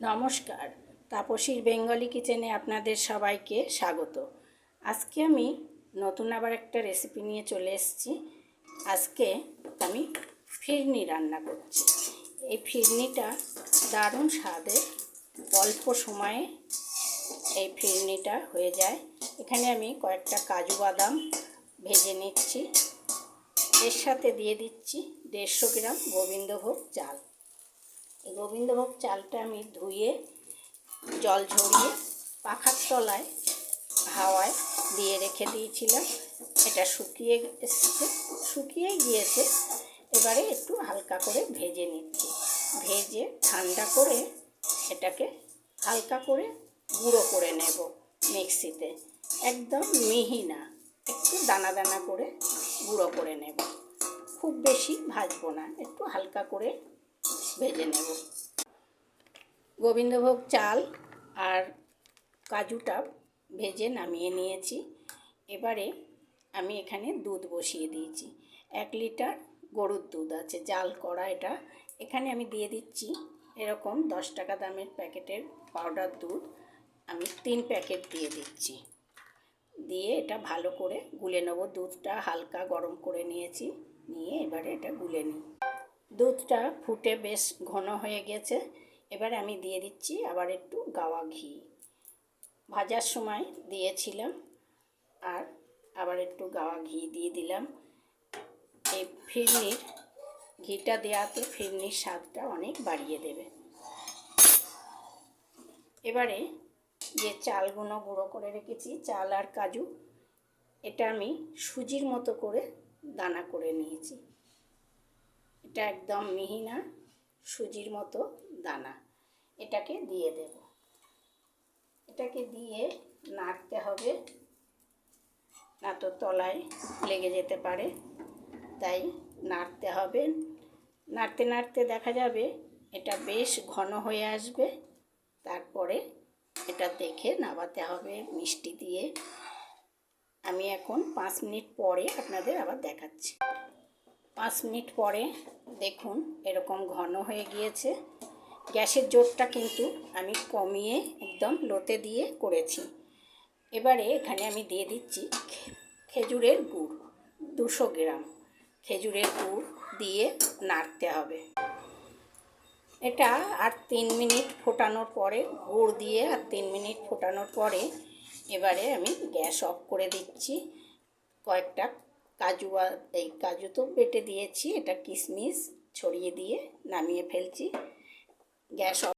নমস্কার, তাপসীর বেঙ্গলি কিচেনে আপনাদের সবাইকে স্বাগত। আজকে আমি নতুন আবার একটা রেসিপি নিয়ে চলে এসেছি। আজকে আমি ফিরনি রান্না করছি। এই ফিরনিটা দারুণ স্বাদের, অল্প সময়ে এই ফিরনিটা হয়ে যায়। এখানে আমি কয়েকটা কাজু বাদাম ভেজে নিচ্ছি। এর সাথে দিয়ে দিচ্ছি 150 গ্রাম গোবিন্দভোগ চাল। এই গোবিন্দভোগ চালটা আমি ধুয়ে জল ঝরিয়ে পাখার তলায় হাওয়ায় দিয়ে রেখে দিয়েছিলাম। এটা শুকিয়ে গিয়েছে। এবারে একটু হালকা করে ভেজে নিচ্ছি। ভেজে ঠান্ডা করে এটাকে হালকা করে গুঁড়ো করে নেব মিক্সিতে। একদম মিহি না, একটু দানা দানা করে গুঁড়ো করে নেব। খুব বেশি ভাজবো না, একটু হালকা করে ভেজে নেব। গোবিন্দভোগ চাল আর কাজুটা ভেজে নামিয়ে নিয়েছি। এবারে আমি এখানে দুধ বসিয়ে দিয়েছি। 1 লিটার গরুর দুধ আছে, জাল করা এটা। এখানে আমি দিয়ে দিচ্ছি এরকম 10 টাকা দামের প্যাকেটের পাউডার দুধ। আমি 3 প্যাকেট দিয়ে দিচ্ছি। দিয়ে এটা ভালো করে গুলে নেব। দুধটা হালকা গরম করে নিয়েছি, নিয়ে এবারে এটা গুলে নিই। দুধটা ফুটে বেশ ঘন হয়ে গেছে। এবার আমি দিয়ে দিচ্ছি আবার একটু গাওয়া ঘি। ভাজার সময় দিয়েছিলাম, আর আবার একটু গাওয়া ঘি দিয়ে দিলাম। এই ফিরনির ঘিটা দেওয়াতে ফিরনির স্বাদটা অনেক বাড়িয়ে দেবে। এবারে যে চালগুলো গুঁড়ো করে রেখেছি, চাল আর কাজু, এটা আমি সুজির মতো করে দানা করে নিয়েছি। এটা একদম মিহি না, সুজির মতো দানা। এটাকে দিয়ে দেব। এটাকে দিয়ে নাড়তে হবে, না তো তলায় লেগে যেতে পারে, তাই নাড়তে হবে। নাড়তে নাড়তে দেখা যাবে এটা বেশ ঘন হয়ে আসবে। তারপরে এটা দেখে নামাতে হবে মিষ্টি দিয়ে। আমি এখন 5 মিনিট পরে আপনাদের আবার দেখাচ্ছি। 5 মিনিট পরে দেখুন এরকম ঘন হয়ে গিয়েছে। গ্যাসের জোরটা কিন্তু আমি কমিয়ে একদম লোতে দিয়ে করেছি। এবারে এখানে আমি দিয়ে দিচ্ছি খেজুরের গুড়, 200 গ্রাম খেজুরের গুড় দিয়ে নাড়তে হবে। এটা আর 3 মিনিট ফোটানোর পরে, গুড় দিয়ে আর 3 মিনিট ফোটানোর পরে এবারে আমি গ্যাস অফ করে দিচ্ছি। কয়েকটা কাজু তো বেটে দিয়েছি, এটা কিশমিশ ছড়িয়ে দিয়ে নামিয়ে ফেলছি। Gas off